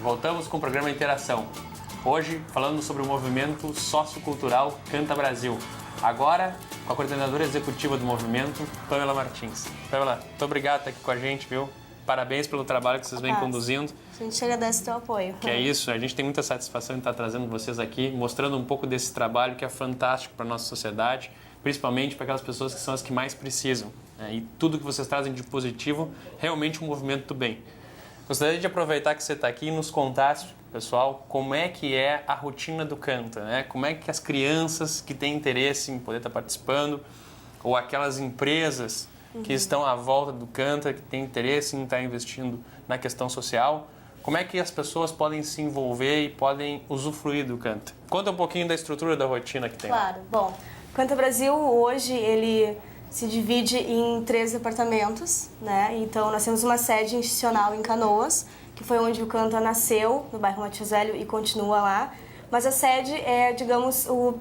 Voltamos com o programa Interação. Hoje, falando sobre o movimento sociocultural Canta Brasil. Agora, com a coordenadora executiva do movimento, Pamela Martins. Pamela, muito obrigado por estar aqui com a gente, viu? Parabéns pelo trabalho que vocês vêm conduzindo. A gente agradece o teu apoio. Que é isso, a gente tem muita satisfação em estar trazendo vocês aqui, mostrando um pouco desse trabalho que é fantástico para a nossa sociedade, principalmente para aquelas pessoas que são as que mais precisam. Né? E tudo que vocês trazem de positivo, realmente um movimento do bem. Gostaria de aproveitar que você está aqui e nos contasse, pessoal, como é que é a rotina do Canta, né? Como é que as crianças que têm interesse em poder estar participando, ou aquelas empresas que estão à volta do Canta, que têm interesse em estar investindo na questão social, como é que as pessoas podem se envolver e podem usufruir do Canta? Conta um pouquinho da estrutura da rotina que tem. Claro. Bom, o Canta Brasil hoje ele se divide em 3 departamentos, né? Então nós temos uma sede institucional em Canoas, que foi onde o Canta nasceu, no bairro Matias Velho, e continua lá. Mas a sede é, digamos, o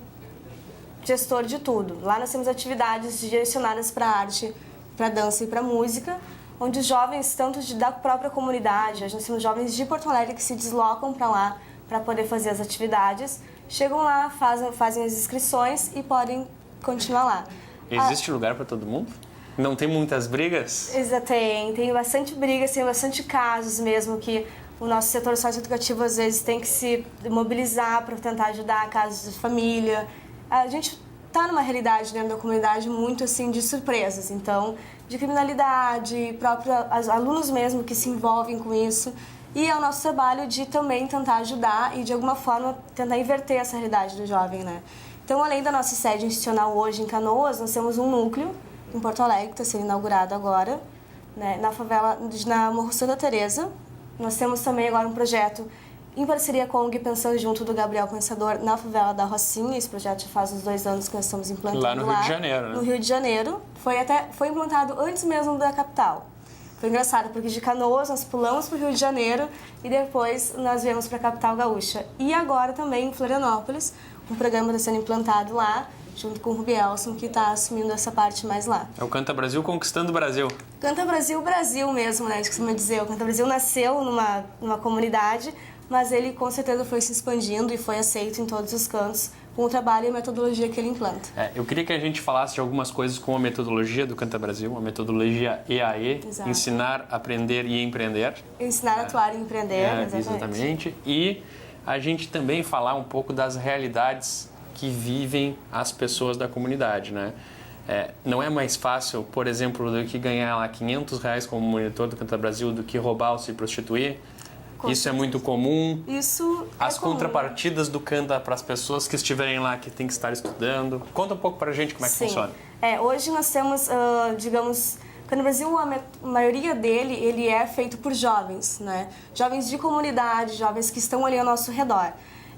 gestor de tudo. Lá nós temos atividades direcionadas para arte, para dança e para música, onde os jovens, tanto da própria comunidade, nós temos jovens de Porto Alegre que se deslocam para lá para poder fazer as atividades, chegam lá, fazem as inscrições e podem continuar lá. Existe lugar para todo mundo? Não tem muitas brigas? Tem bastante brigas, tem bastante casos mesmo que o nosso setor socioeducativo às vezes tem que se mobilizar para tentar ajudar casos de família. A gente está numa realidade dentro da comunidade muito assim de surpresas, então de criminalidade, próprios alunos mesmo que se envolvem com isso, e é o nosso trabalho de também tentar ajudar e de alguma forma tentar inverter essa realidade do jovem, né? Então, além da nossa sede institucional hoje em Canoas, nós temos um núcleo em Porto Alegre, que está sendo inaugurado agora, né, na favela, na Morro Santa Teresa. Nós temos também agora um projeto em parceria com a ONG Pensando Junto do Gabriel Pensador na favela da Rocinha. Esse projeto já faz uns 2 anos que nós estamos implantando lá. Lá no Rio de Janeiro, né? No Rio de Janeiro. Foi implantado antes mesmo da capital. Foi engraçado, porque de Canoas nós pulamos para o Rio de Janeiro e depois nós viemos para a capital gaúcha. E agora também em Florianópolis, um programa está sendo implantado lá, junto com o Rubielson, que está assumindo essa parte mais lá. É o Canta Brasil conquistando o Brasil. Canta Brasil, Brasil mesmo, né? A gente costuma dizer. O Canta Brasil nasceu numa comunidade, mas ele com certeza foi se expandindo e foi aceito em todos os cantos com o trabalho e a metodologia que ele implanta. Eu queria que a gente falasse de algumas coisas com a metodologia do Canta Brasil, a metodologia EAE, Exato. Ensinar, Aprender e Empreender. Ensinar, atuar e empreender, exatamente. E a gente também falar um pouco das realidades que vivem as pessoas da comunidade, né? Não é mais fácil, por exemplo, do que ganhar lá R$500 como monitor do Canta Brasil do que roubar ou se prostituir. Isso é muito comum. Isso As comum. contrapartidas do Canta para as pessoas que estiverem lá, que tem que estar estudando. Conta um pouco para a gente como é que funciona. Hoje nós temos, digamos, Canta Brasil, a maioria dele, ele é feito por jovens, né? Jovens de comunidade, jovens que estão ali ao nosso redor.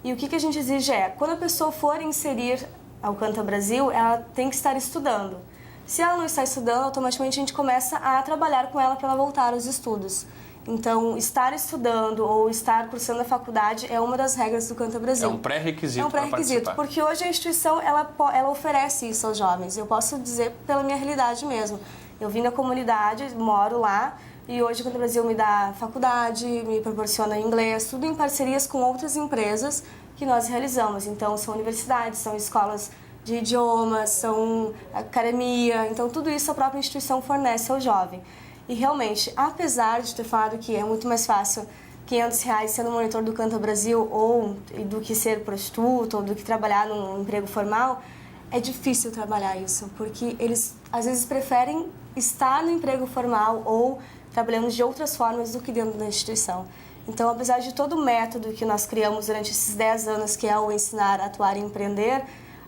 E o que a gente exige quando a pessoa for inserir ao Canta Brasil, ela tem que estar estudando. Se ela não está estudando, automaticamente a gente começa a trabalhar com ela para ela voltar aos estudos. Então, estar estudando ou estar cursando a faculdade é uma das regras do Canta Brasil. É um pré-requisito. É um pré-requisito, porque hoje a instituição ela oferece isso aos jovens. Eu posso dizer pela minha realidade mesmo. Eu vim da comunidade, moro lá, e hoje o Canta Brasil me dá faculdade, me proporciona inglês, tudo em parcerias com outras empresas que nós realizamos. Então, são universidades, são escolas de idiomas, são academia, então tudo isso a própria instituição fornece ao jovem. E realmente, apesar de ter falado que é muito mais fácil R$500 sendo monitor do Canta Brasil ou do que ser prostituta ou do que trabalhar num emprego formal, é difícil trabalhar isso, porque eles às vezes preferem estar no emprego formal ou trabalhando de outras formas do que dentro da instituição. Então, apesar de todo o método que nós criamos durante esses 10 anos, que é o ensinar, atuar e empreender,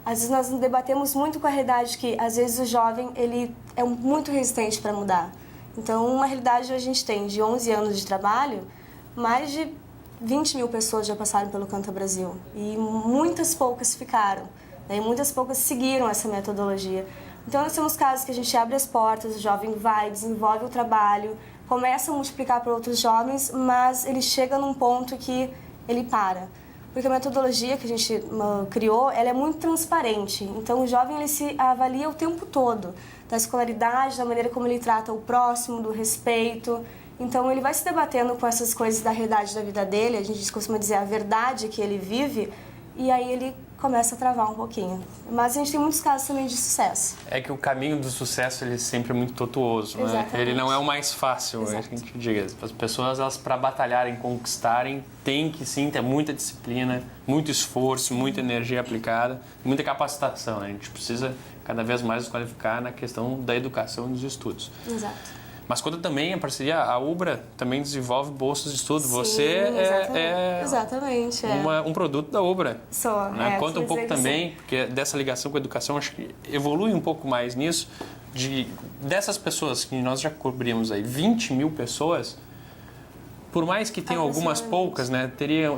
às vezes nós debatemos muito com a realidade que às vezes o jovem ele é muito resistente para mudar. Então, uma realidade que a gente tem de 11 anos de trabalho, mais de 20 mil pessoas já passaram pelo Canta Brasil e muitas poucas ficaram, né? E muitas poucas seguiram essa metodologia. Então, nós temos casos que a gente abre as portas, o jovem vai, desenvolve o trabalho, começa a multiplicar para outros jovens, mas ele chega num ponto que ele para. Porque a metodologia que a gente criou, ela é muito transparente. Então, o jovem ele se avalia o tempo todo, da escolaridade, da maneira como ele trata o próximo, do respeito. Então ele vai se debatendo com essas coisas da realidade da vida dele, a gente costuma dizer a verdade que ele vive, e aí ele começa a travar um pouquinho. Mas a gente tem muitos casos também de sucesso. É que o caminho do sucesso ele sempre é muito tortuoso, né? Exatamente. Ele não é o mais fácil, a gente diga. As pessoas, elas para batalharem, conquistarem, tem que sim ter muita disciplina, muito esforço, muita energia aplicada, muita capacitação, né? A gente precisa cada vez mais nos qualificar na questão da educação e dos estudos. Exato. Mas quando também a parceria, a Ubra também desenvolve bolsas de estudo. Sim, Você exatamente, um produto da Ubra. Sou. Né? Conta um pouco também, porque dessa ligação com a educação, acho que evolui um pouco mais nisso, dessas pessoas que nós já cobrimos aí, 20 mil pessoas, por mais que tenham algumas poucas, né?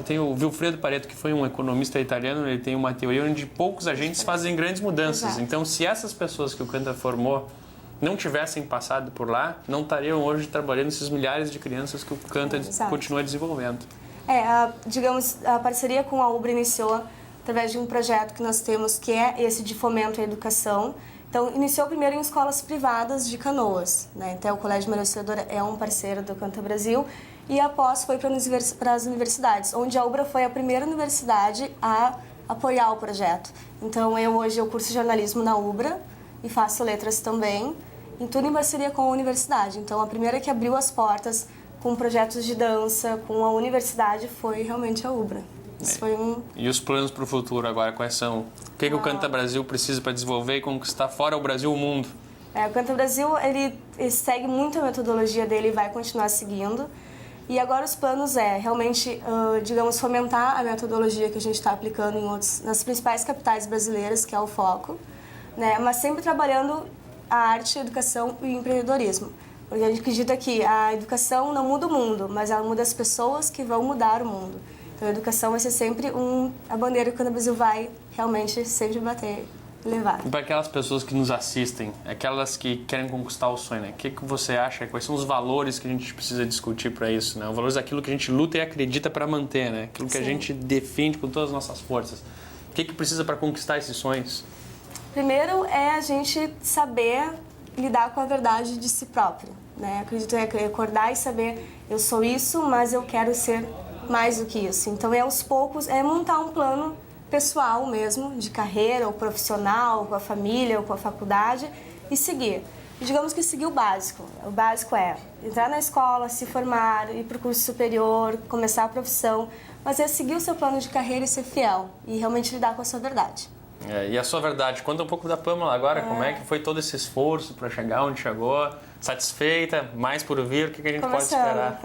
Tem o Vilfredo Pareto, que foi um economista italiano, ele tem uma teoria onde poucos agentes fazem grandes mudanças. Exato. Então, se essas pessoas que o Canta formou não tivessem passado por lá, não estariam hoje trabalhando esses milhares de crianças que o Canta continua desenvolvendo. Digamos, a parceria com a Ubra iniciou através de um projeto que nós temos, que é esse de fomento à educação. Então, iniciou primeiro em escolas privadas de Canoas, né? Então, o Colégio Maria Auxiliadora é um parceiro do Canta Brasil, e após foi para as universidades, onde a Ubra foi a primeira universidade a apoiar o projeto. Então, hoje eu curso jornalismo na Ubra e faço letras também, em tudo em parceria com a universidade. Então, a primeira que abriu as portas com projetos de dança, com a universidade, foi realmente a Ubra. Isso foi E os planos para o futuro agora, quais são? O que o Canta Brasil precisa para desenvolver e conquistar fora o Brasil, o mundo? O Canta Brasil, ele segue muito a metodologia dele e vai continuar seguindo. E agora os planos realmente, digamos, fomentar a metodologia que a gente está aplicando nas principais capitais brasileiras, que é o foco, né? Mas sempre trabalhando a arte, a educação e o empreendedorismo. Porque a gente acredita que a educação não muda o mundo, mas ela muda as pessoas que vão mudar o mundo. Então a educação vai ser sempre a bandeira que o Canta Brasil vai realmente sempre bater e levar. E para aquelas pessoas que nos assistem, aquelas que querem conquistar o sonho, né? O que você acha? Quais são os valores que a gente precisa discutir para isso, né? Os valores daquilo que a gente luta e acredita para manter, né? Aquilo que a gente defende com todas as nossas forças. O que precisa para conquistar esses sonhos? Primeiro é a gente saber lidar com a verdade de si próprio, né? Acredito em acordar e saber, eu sou isso, mas eu quero ser mais do que isso. Então, aos poucos, montar um plano pessoal mesmo, de carreira ou profissional, com a família ou com a faculdade, e seguir. E digamos que seguir o básico. O básico é entrar na escola, se formar, ir para o curso superior, começar a profissão, mas é seguir o seu plano de carreira e ser fiel, e realmente lidar com a sua verdade. E a sua verdade, conta um pouco da Pamela agora, como é que foi todo esse esforço para chegar onde chegou, satisfeita, mais por vir, o que a gente pode esperar?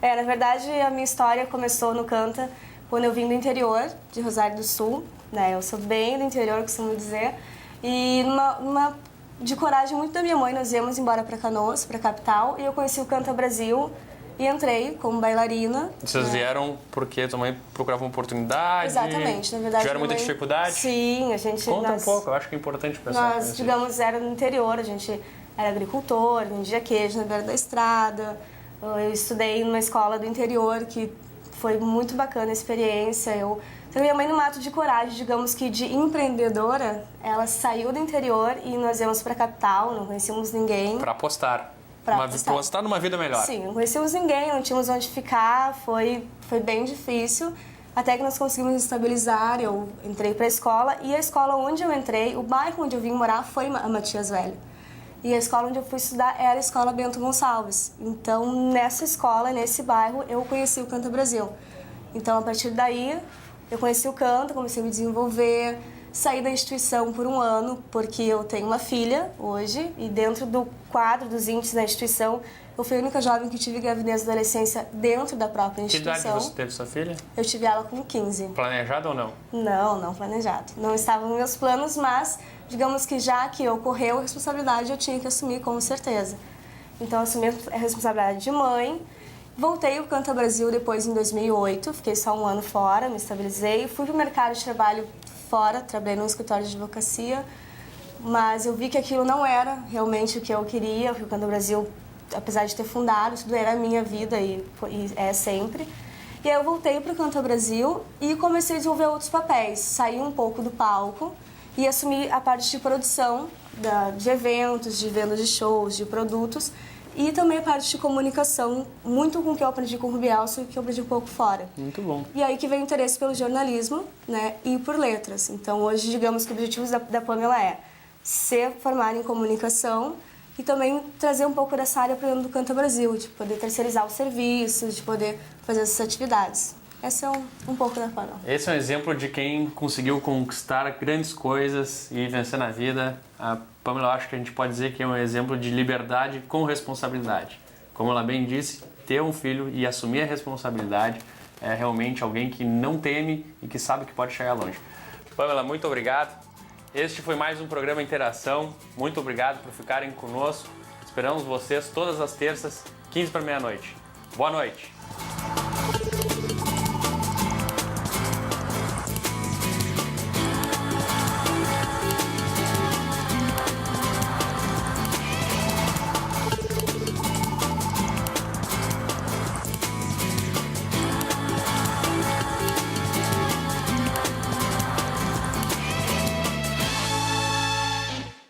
Na verdade, a minha história começou no Canta quando eu vim do interior, de Rosário do Sul, né? Eu sou bem do interior, costumo dizer, e de coragem muito da minha mãe, nós íamos embora para Canoas, para a capital, e eu conheci o Canta Brasil, e entrei como bailarina. Vocês vieram porque tua mãe procurava uma oportunidade? Exatamente, na verdade. Tiveram muita dificuldade? Sim, a gente... Conta um pouco, eu acho que é importante o pessoal conhecer. Nós, digamos, era no interior, a gente era agricultor, vendia queijo na beira da estrada. Eu estudei numa escola do interior, que foi muito bacana a experiência. Então, minha mãe, no ato de coragem, digamos que de empreendedora, ela saiu do interior e nós íamos para a capital, não conhecíamos ninguém. Para apostar. Apostar numa vida melhor. Sim, não conhecíamos ninguém, não tínhamos onde ficar, foi bem difícil. Até que nós conseguimos nos estabilizar, eu entrei para a escola, e a escola onde eu entrei, o bairro onde eu vim morar foi a Matias Velho. E a escola onde eu fui estudar era a Escola Bento Gonçalves. Então, nessa escola, nesse bairro, eu conheci o Canta Brasil. Então, a partir daí, eu conheci o Canta, comecei a me desenvolver, saí da instituição por um ano, porque eu tenho uma filha hoje, e dentro do quadro dos índices da instituição, eu fui a única jovem que tive gravidez e adolescência dentro da própria instituição. Que idade você teve sua filha? Eu tive ela com 15. Planejado ou não? Não planejado. Não estava nos meus planos, mas digamos que já que ocorreu a responsabilidade, eu tinha que assumir com certeza. Então, assumi a responsabilidade de mãe. Voltei ao Canta Brasil depois em 2008, fiquei só um ano fora, me estabilizei. Fui para o mercado de trabalho fora, trabalhei num escritório de advocacia, mas eu vi que aquilo não era realmente o que eu queria, porque o Canta Brasil, apesar de ter fundado, tudo era a minha vida e é sempre. E aí eu voltei para o Canta Brasil e comecei a desenvolver outros papéis, saí um pouco do palco e assumi a parte de produção de eventos, de venda de shows, de produtos. E também a parte de comunicação, muito com o que eu aprendi com o Rubielso e que eu aprendi um pouco fora. Muito bom. E aí que vem o interesse pelo jornalismo, né, e por letras. Então, hoje, digamos que o objetivo da Pamela é ser formada em comunicação e também trazer um pouco dessa área para dentro do Canta Brasil, de poder terceirizar os serviços, de poder fazer essas atividades. Esse é um pouco da Pamela. Esse é um exemplo de quem conseguiu conquistar grandes coisas e vencer na vida. A Pamela, eu acho que a gente pode dizer que é um exemplo de liberdade com responsabilidade. Como ela bem disse, ter um filho e assumir a responsabilidade é realmente alguém que não teme e que sabe que pode chegar longe. Pamela, muito obrigado. Este foi mais um programa Interação. Muito obrigado por ficarem conosco. Esperamos vocês todas as terças, 15 para meia-noite. Boa noite.